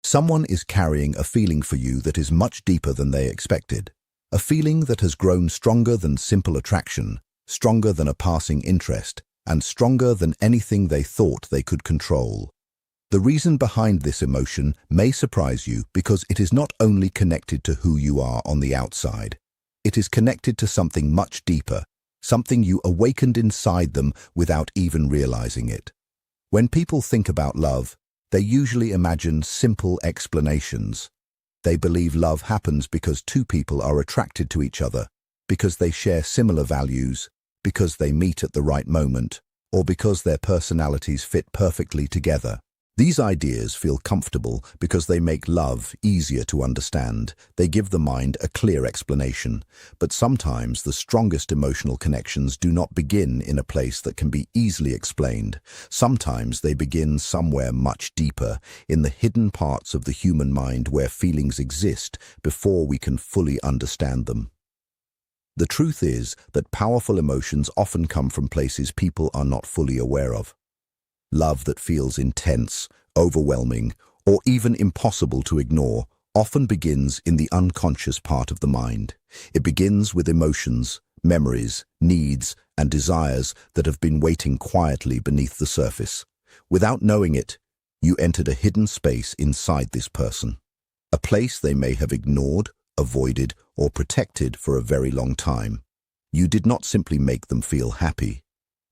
Someone is carrying a feeling for you that is much deeper than they expected. A feeling that has grown stronger than simple attraction, stronger than a passing interest, and stronger than anything they thought they could control. The reason behind this emotion may surprise you because it is not only connected to who you are on the outside. It is connected to something much deeper, something you awakened inside them without even realizing it. When people think about love, they usually imagine simple explanations. They believe love happens because two people are attracted to each other, because they share similar values, because they meet at the right moment, or because their personalities fit perfectly together. These ideas feel comfortable because they make love easier to understand. They give the mind a clear explanation. But sometimes the strongest emotional connections do not begin in a place that can be easily explained. Sometimes they begin somewhere much deeper, in the hidden parts of the human mind where feelings exist before we can fully understand them. The truth is that powerful emotions often come from places people are not fully aware of. Love that feels intense, overwhelming, or even impossible to ignore often begins in the unconscious part of the mind. It begins with emotions, memories, needs, and desires that have been waiting quietly beneath the surface. Without knowing it, you entered a hidden space inside this person, a place they may have ignored, avoided, or protected for a very long time. You did not simply make them feel happy.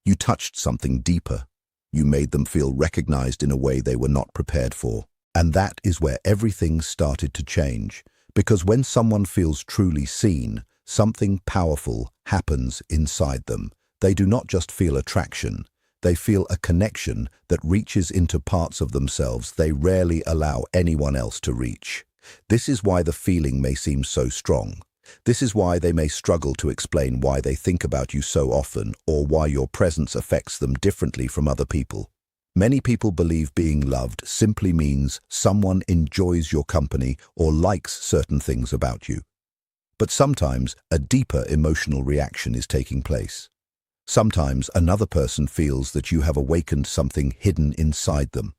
You touched something deeper. You made them feel recognized in a way they were not prepared for. And that is where everything started to change. Because when someone feels truly seen, something powerful happens inside them. They do not just feel attraction. They feel a connection that reaches into parts of themselves they rarely allow anyone else to reach. This is why the feeling may seem so strong. This is why they may struggle to explain why they think about you so often or why your presence affects them differently from other people. Many people believe being loved simply means someone enjoys your company or likes certain things about you. But sometimes a deeper emotional reaction is taking place. Sometimes another person feels that you have awakened something hidden inside them.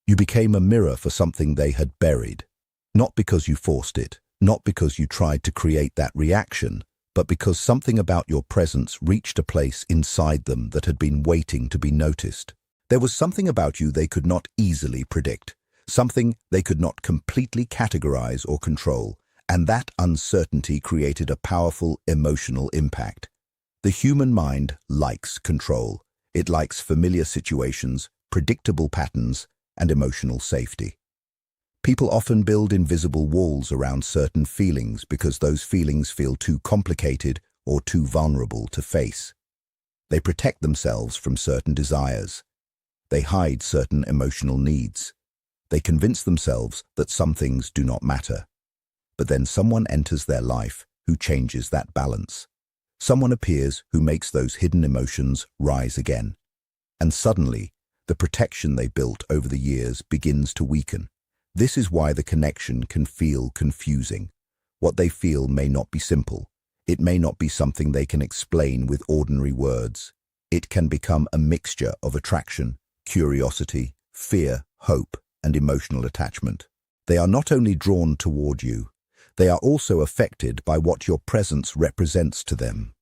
You became a mirror for something they had buried. Not because you forced it, not because you tried to create that reaction, but because something about your presence reached a place inside them that had been waiting to be noticed. There was something about you they could not easily predict, something they could not completely categorize or control, and that uncertainty created a powerful emotional impact. The human mind likes control. It likes familiar situations, predictable patterns, and emotional safety. People often build invisible walls around certain feelings because those feelings feel too complicated or too vulnerable to face. They protect themselves from certain desires. They hide certain emotional needs. They convince themselves that some things do not matter. But then someone enters their life who changes that balance. Someone appears who makes those hidden emotions rise again. And suddenly, the protection they built over the years begins to weaken. This is why the connection can feel confusing. What they feel may not be simple. It may not be something they can explain with ordinary words. It can become a mixture of attraction, curiosity, fear, hope, and emotional attachment. They are not only drawn toward you, they are also affected by what your presence represents to them.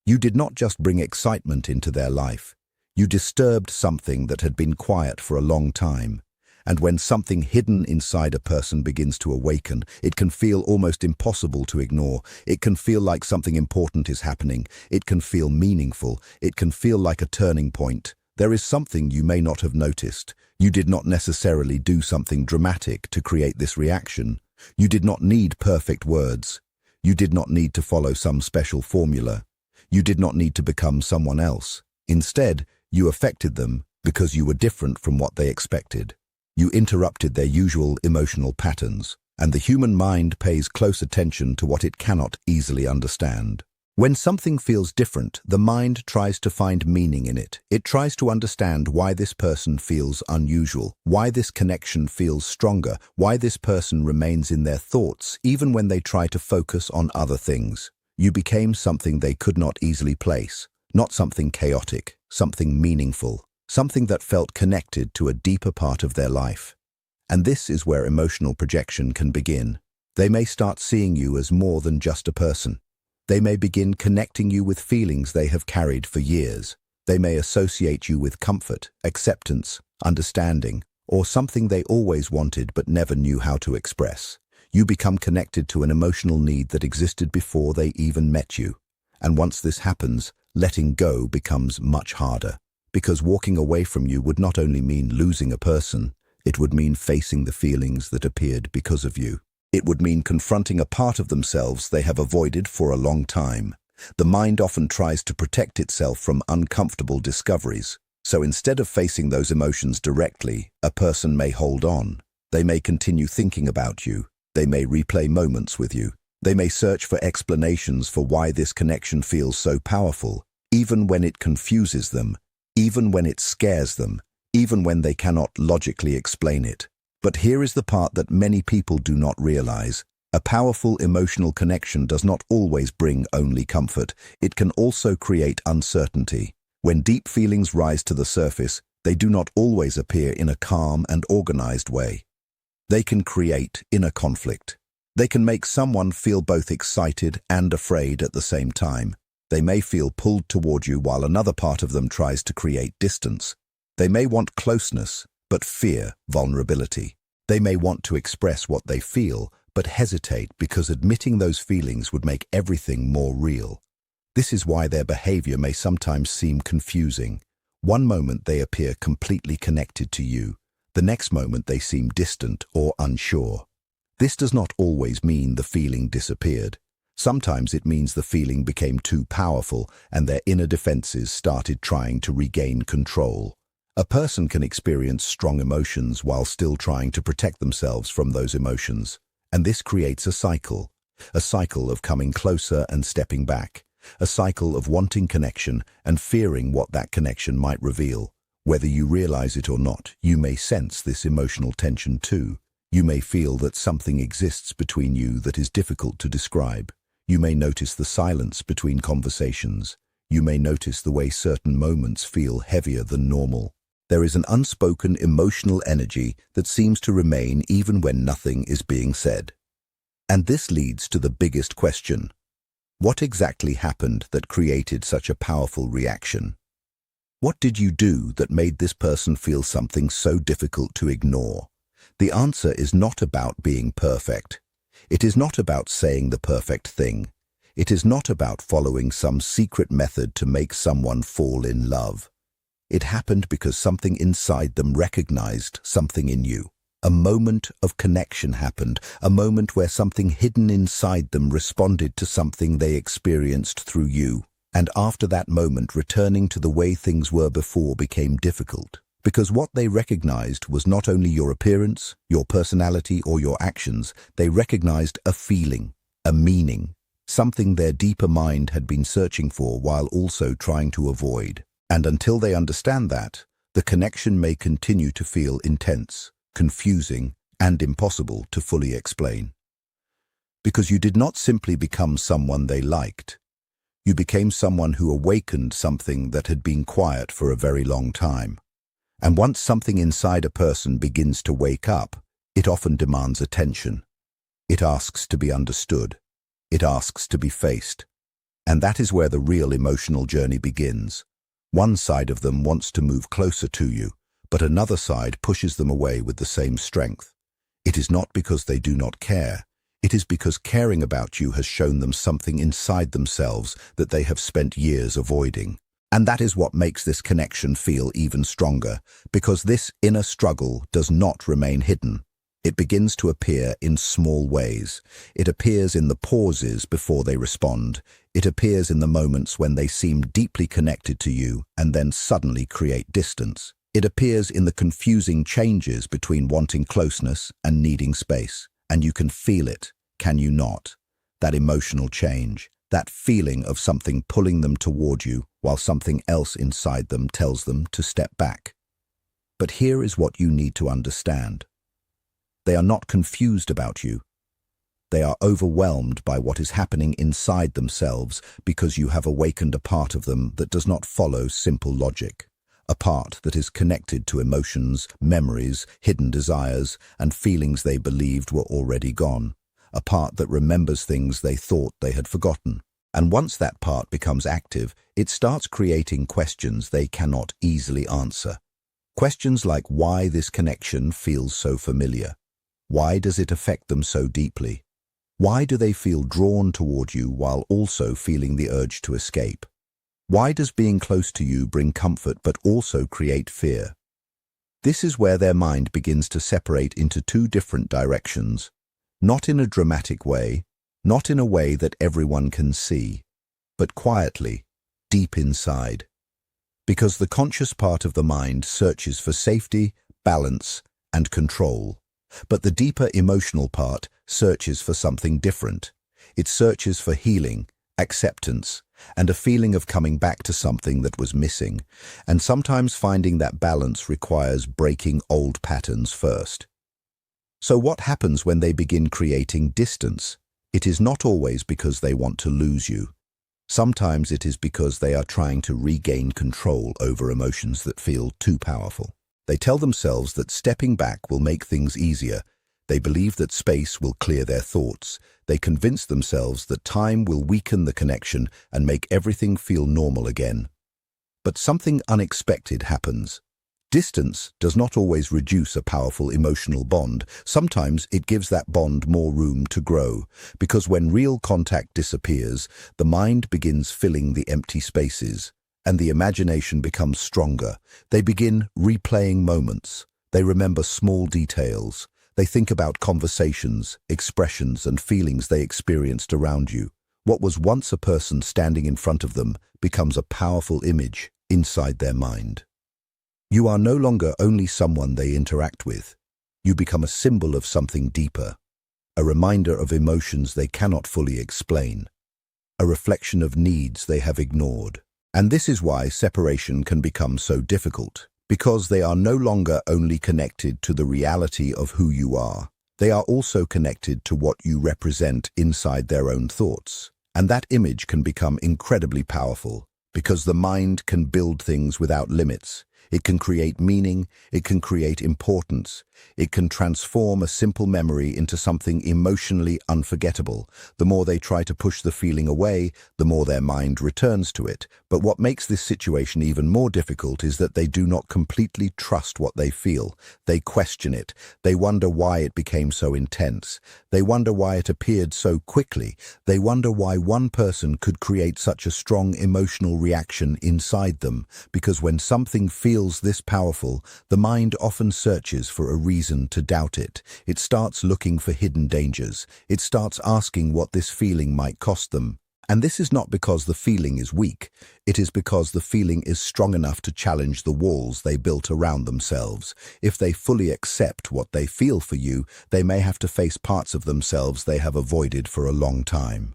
You did not just bring excitement into their life. You disturbed something that had been quiet for a long time. And when something hidden inside a person begins to awaken, it can feel almost impossible to ignore. It can feel like something important is happening. It can feel meaningful. It can feel like a turning point. There is something you may not have noticed. You did not necessarily do something dramatic to create this reaction. You did not need perfect words. You did not need to follow some special formula. You did not need to become someone else. Instead, you affected them because you were different from what they expected. You interrupted their usual emotional patterns, and the human mind pays close attention to what it cannot easily understand. When something feels different, the mind tries to find meaning in it. It tries to understand why this person feels unusual, why this connection feels stronger, why this person remains in their thoughts, even when they try to focus on other things. You became something they could not easily place, not something chaotic, something meaningful. Something that felt connected to a deeper part of their life. And this is where emotional projection can begin. They may start seeing you as more than just a person. They may begin connecting you with feelings they have carried for years. They may associate you with comfort, acceptance, understanding, or something they always wanted but never knew how to express. You become connected to an emotional need that existed before they even met you. And once this happens, letting go becomes much harder. Because walking away from you would not only mean losing a person, it would mean facing the feelings that appeared because of you. It would mean confronting a part of themselves they have avoided for a long time. The mind often tries to protect itself from uncomfortable discoveries. So instead of facing those emotions directly, a person may hold on. They may continue thinking about you. They may replay moments with you. They may search for explanations for why this connection feels so powerful, even when it confuses them, even when it scares them, even when they cannot logically explain it. But here is the part that many people do not realize. A powerful emotional connection does not always bring only comfort. It can also create uncertainty. When deep feelings rise to the surface, they do not always appear in a calm and organized way. They can create inner conflict. They can make someone feel both excited and afraid at the same time. They may feel pulled toward you while another part of them tries to create distance. They may want closeness, but fear vulnerability. They may want to express what they feel, but hesitate because admitting those feelings would make everything more real. This is why their behavior may sometimes seem confusing. One moment they appear completely connected to you. The next moment they seem distant or unsure. This does not always mean the feeling disappeared. Sometimes it means the feeling became too powerful and their inner defenses started trying to regain control. A person can experience strong emotions while still trying to protect themselves from those emotions. And this creates a cycle of coming closer and stepping back, a cycle of wanting connection and fearing what that connection might reveal. Whether you realize it or not, you may sense this emotional tension too. You may feel that something exists between you that is difficult to describe. You may notice the silence between conversations. You may notice the way certain moments feel heavier than normal. There is an unspoken emotional energy that seems to remain even when nothing is being said. And this leads to the biggest question. What exactly happened that created such a powerful reaction? What did you do that made this person feel something so difficult to ignore? The answer is not about being perfect. It is not about saying the perfect thing. It is not about following some secret method to make someone fall in love. It happened because something inside them recognized something in you. A moment of connection happened, a moment where something hidden inside them responded to something they experienced through you. And after that moment, returning to the way things were before became difficult. Because what they recognized was not only your appearance, your personality, or your actions, they recognized a feeling, a meaning, something their deeper mind had been searching for while also trying to avoid. And until they understand that, the connection may continue to feel intense, confusing, and impossible to fully explain. Because you did not simply become someone they liked. You became someone who awakened something that had been quiet for a very long time. And once something inside a person begins to wake up, it often demands attention. It asks to be understood. It asks to be faced. And that is where the real emotional journey begins. One side of them wants to move closer to you, but another side pushes them away with the same strength. It is not because they do not care. It is because caring about you has shown them something inside themselves that they have spent years avoiding. And that is what makes this connection feel even stronger, because this inner struggle does not remain hidden. It begins to appear in small ways. It appears in the pauses before they respond. It appears in the moments when they seem deeply connected to you and then suddenly create distance. It appears in the confusing changes between wanting closeness and needing space. And you can feel it, can you not? That emotional change, that feeling of something pulling them toward you while something else inside them tells them to step back. But here is what you need to understand. They are not confused about you. They are overwhelmed by what is happening inside themselves because you have awakened a part of them that does not follow simple logic. a part that is connected to emotions, memories, hidden desires, and feelings they believed were already gone, a part that remembers things they thought they had forgotten. And once that part becomes active, it starts creating questions they cannot easily answer. Questions like why this connection feels so familiar. Why does it affect them so deeply? Why do they feel drawn toward you while also feeling the urge to escape? Why does being close to you bring comfort but also create fear? This is where their mind begins to separate into two different directions, not in a dramatic way, not in a way that everyone can see, but quietly, deep inside. Because the conscious part of the mind searches for safety, balance, and control. But the deeper emotional part searches for something different. It searches for healing, acceptance, and a feeling of coming back to something that was missing. And sometimes finding that balance requires breaking old patterns first. So what happens when they begin creating distance? It is not always because they want to lose you. Sometimes it is because they are trying to regain control over emotions that feel too powerful. They tell themselves that stepping back will make things easier. They believe that space will clear their thoughts. They convince themselves that time will weaken the connection and make everything feel normal again. But something unexpected happens. Distance does not always reduce a powerful emotional bond. Sometimes it gives that bond more room to grow, because when real contact disappears, the mind begins filling the empty spaces, and the imagination becomes stronger. They begin replaying moments. They remember small details. They think about conversations, expressions, and feelings they experienced around you. What was once a person standing in front of them becomes a powerful image inside their mind. You are no longer only someone they interact with. You become a symbol of something deeper, a reminder of emotions they cannot fully explain, a reflection of needs they have ignored. And this is why separation can become so difficult, because they are no longer only connected to the reality of who you are. They are also connected to what you represent inside their own thoughts. And that image can become incredibly powerful, because the mind can build things without limits. It can create meaning, it can create importance, it can transform a simple memory into something emotionally unforgettable. The more they try to push the feeling away, the more their mind returns to it. But what makes this situation even more difficult is that they do not completely trust what they feel. They question it. They wonder why it became so intense. They wonder why it appeared so quickly. They wonder why one person could create such a strong emotional reaction inside them. Because when something feels this powerful, the mind often searches for a reason to doubt it. It starts looking for hidden dangers. It starts asking what this feeling might cost them. And this is not because the feeling is weak. It is because the feeling is strong enough to challenge the walls they built around themselves. If they fully accept what they feel for you, they may have to face parts of themselves they have avoided for a long time.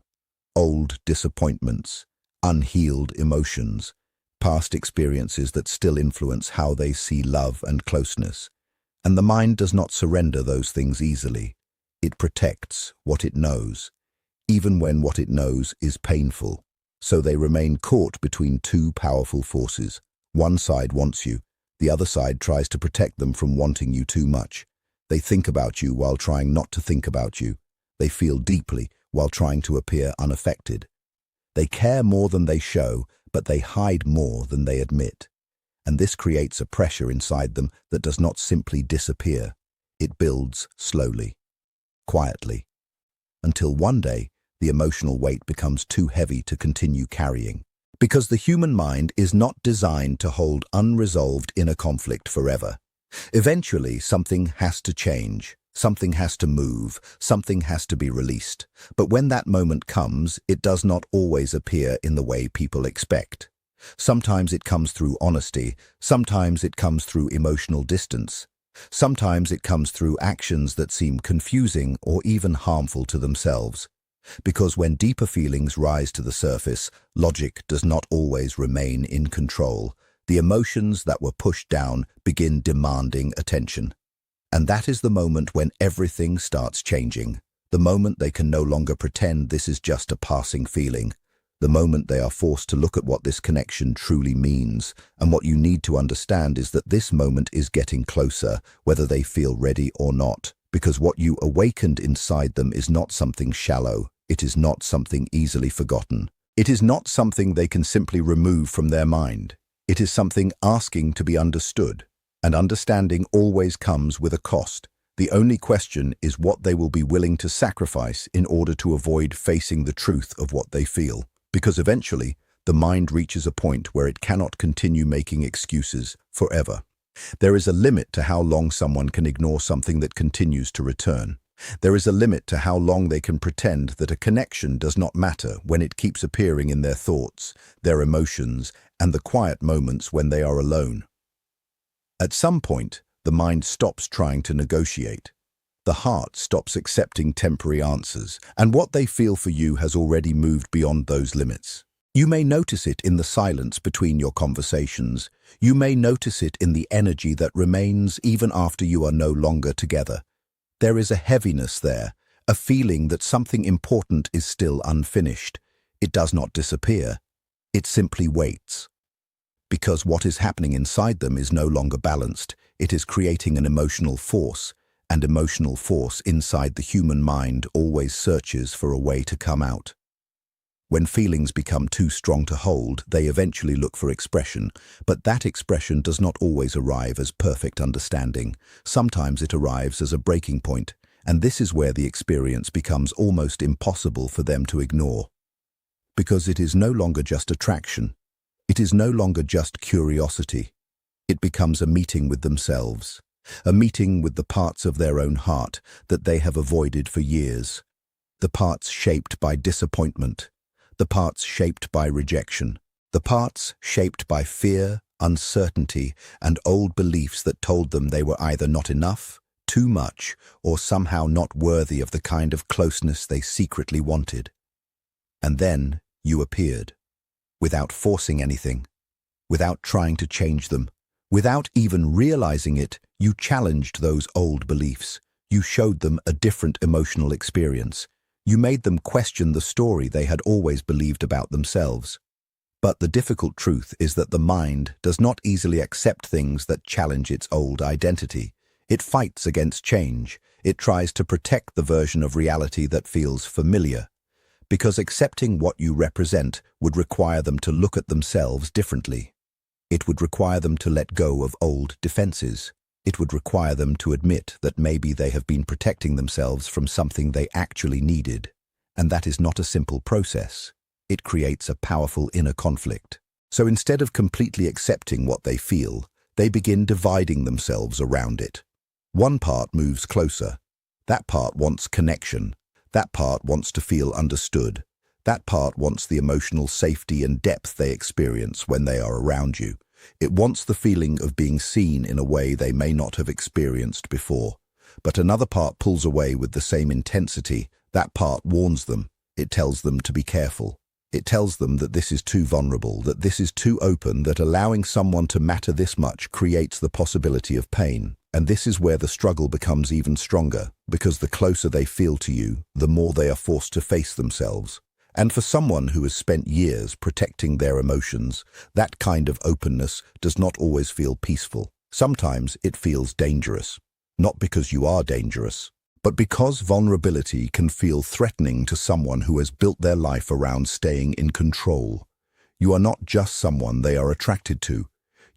Old disappointments, unhealed emotions, past experiences that still influence how they see love and closeness. And the mind does not surrender those things easily. It protects what it knows, even when what it knows is painful. So they remain caught between two powerful forces. One side wants you, the other side tries to protect them from wanting you too much. They think about you while trying not to think about you. They feel deeply while trying to appear unaffected. They care more than they show, but they hide more than they admit. And this creates a pressure inside them that does not simply disappear. It builds slowly, quietly, until one day the emotional weight becomes too heavy to continue carrying. Because the human mind is not designed to hold unresolved inner conflict forever. Eventually, something has to change. Something has to move, something has to be released. But when that moment comes, it does not always appear in the way people expect. Sometimes it comes through honesty, sometimes it comes through emotional distance. Sometimes it comes through actions that seem confusing or even harmful to themselves. Because when deeper feelings rise to the surface, logic does not always remain in control. The emotions that were pushed down begin demanding attention. And that is the moment when everything starts changing. The moment they can no longer pretend this is just a passing feeling. The moment they are forced to look at what this connection truly means, and what you need to understand is that this moment is getting closer, whether they feel ready or not, because what you awakened inside them is not something shallow, it is not something easily forgotten. It is not something they can simply remove from their mind. It is something asking to be understood, and understanding always comes with a cost. The only question is what they will be willing to sacrifice in order to avoid facing the truth of what they feel. Because eventually, the mind reaches a point where it cannot continue making excuses forever. There is a limit to how long someone can ignore something that continues to return. There is a limit to how long they can pretend that a connection does not matter when it keeps appearing in their thoughts, their emotions, and the quiet moments when they are alone. At some point, the mind stops trying to negotiate. The heart stops accepting temporary answers, and what they feel for you has already moved beyond those limits. You may notice it in the silence between your conversations. You may notice it in the energy that remains even after you are no longer together. There is a heaviness there, a feeling that something important is still unfinished. It does not disappear. It simply waits. Because what is happening inside them is no longer balanced. It is creating an emotional force, and emotional force inside the human mind always searches for a way to come out. When feelings become too strong to hold, they eventually look for expression, but that expression does not always arrive as perfect understanding. Sometimes it arrives as a breaking point, and this is where the experience becomes almost impossible for them to ignore. Because it is no longer just attraction. It is no longer just curiosity. It becomes a meeting with themselves, a meeting with the parts of their own heart that they have avoided for years, the parts shaped by disappointment, the parts shaped by rejection, the parts shaped by fear, uncertainty, and old beliefs that told them they were either not enough, too much, or somehow not worthy of the kind of closeness they secretly wanted. And then you appeared, without forcing anything, without trying to change them, without even realizing it. You challenged those old beliefs. You showed them a different emotional experience. You made them question the story they had always believed about themselves. But the difficult truth is that the mind does not easily accept things that challenge its old identity. It fights against change. It tries to protect the version of reality that feels familiar. Because accepting what you represent would require them to look at themselves differently. It would require them to let go of old defenses. It would require them to admit that maybe they have been protecting themselves from something they actually needed. And that is not a simple process. It creates a powerful inner conflict. So instead of completely accepting what they feel, they begin dividing themselves around it. One part moves closer. That part wants connection. That part wants to feel understood. That part wants the emotional safety and depth they experience when they are around you. It wants the feeling of being seen in a way they may not have experienced before. But another part pulls away with the same intensity. That part warns them. It tells them to be careful. It tells them that this is too vulnerable, that this is too open, that allowing someone to matter this much creates the possibility of pain. And this is where the struggle becomes even stronger, because the closer they feel to you, the more they are forced to face themselves. And for someone who has spent years protecting their emotions, that kind of openness does not always feel peaceful. Sometimes it feels dangerous. Not because you are dangerous, but because vulnerability can feel threatening to someone who has built their life around staying in control. You are not just someone they are attracted to.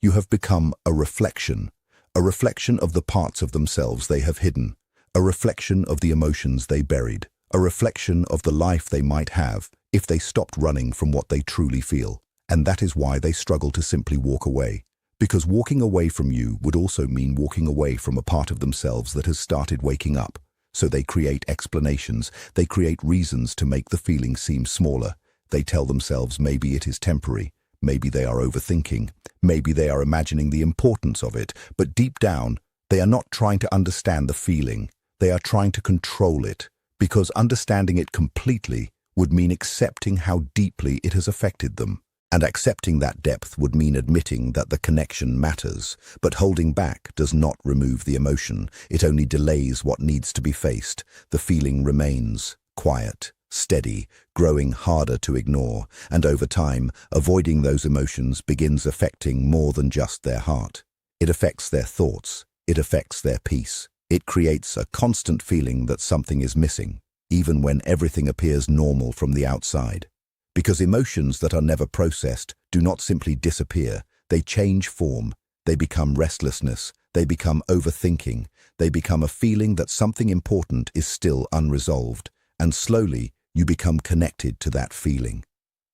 You have become a reflection of the parts of themselves they have hidden, a reflection of the emotions they buried, a reflection of the life they might have if they stopped running from what they truly feel. And that is why they struggle to simply walk away. Because walking away from you would also mean walking away from a part of themselves that has started waking up. So they create explanations, they create reasons to make the feeling seem smaller. They tell themselves maybe it is temporary, maybe they are overthinking, maybe they are imagining the importance of it, but deep down, they are not trying to understand the feeling, they are trying to control it, because understanding it completely would mean accepting how deeply it has affected them. And accepting that depth would mean admitting that the connection matters, but holding back does not remove the emotion. It only delays what needs to be faced. The feeling remains quiet, steady, growing harder to ignore, and over time, avoiding those emotions begins affecting more than just their heart. It affects their thoughts, it affects their peace. It creates a constant feeling that something is missing, even when everything appears normal from the outside. Because emotions that are never processed do not simply disappear, they change form, they become restlessness, they become overthinking, they become a feeling that something important is still unresolved, and slowly you become connected to that feeling.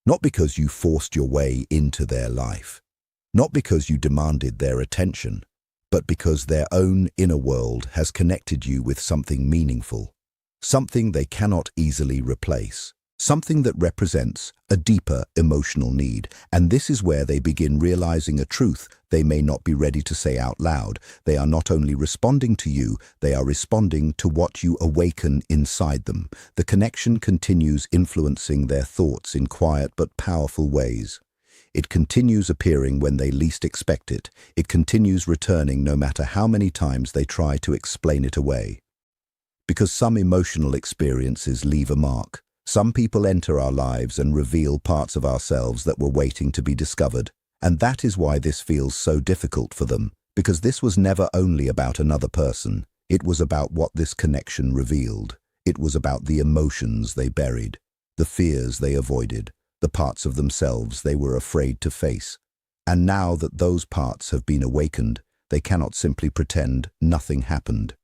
Not because you forced your way into their life, not because you demanded their attention, but because their own inner world has connected you with something meaningful, something they cannot easily replace, something that represents a deeper emotional need. And this is where they begin realizing a truth they may not be ready to say out loud. They are not only responding to you, they are responding to what you awaken inside them. The connection continues influencing their thoughts in quiet but powerful ways. It continues appearing when they least expect it. It continues returning no matter how many times they try to explain it away. Because some emotional experiences leave a mark. Some people enter our lives and reveal parts of ourselves that were waiting to be discovered. And that is why this feels so difficult for them. Because this was never only about another person. It was about what this connection revealed. It was about the emotions they buried, the fears they avoided, the parts of themselves they were afraid to face. And now that those parts have been awakened, they cannot simply pretend nothing happened.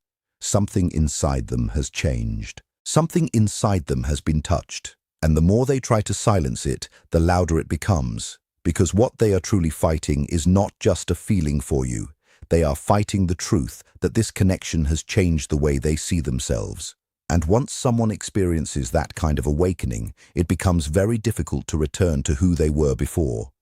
Something inside them has changed. Something inside them has been touched. And the more they try to silence it, the louder it becomes. Because what they are truly fighting is not just a feeling for you. They are fighting the truth that this connection has changed the way they see themselves. And once someone experiences that kind of awakening, it becomes very difficult to return to who they were before.